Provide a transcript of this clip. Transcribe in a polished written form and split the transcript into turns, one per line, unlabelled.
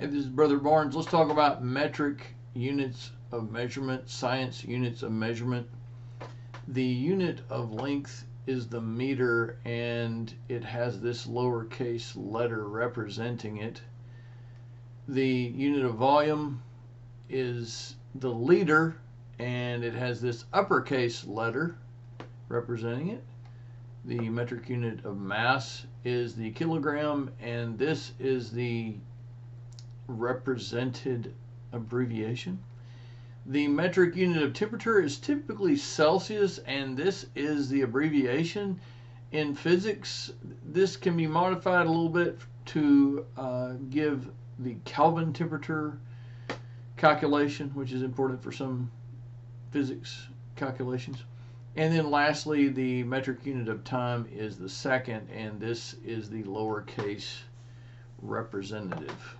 Hey, this is Brother Barnes. Let's talk about metric units of measurement, science units of measurement. The unit of length is the meter, and it has this lowercase letter representing it. The unit of volume is the liter, and it has this uppercase letter representing it. The metric unit of mass is the kilogram, and this is the represented abbreviation. The metric unit of temperature is typically Celsius, and this is the abbreviation. In physics, this can be modified a little bit to give the Kelvin temperature calculation, which is important for some physics calculations. And then lastly, the metric unit of time is the second, and this is the lowercase representative.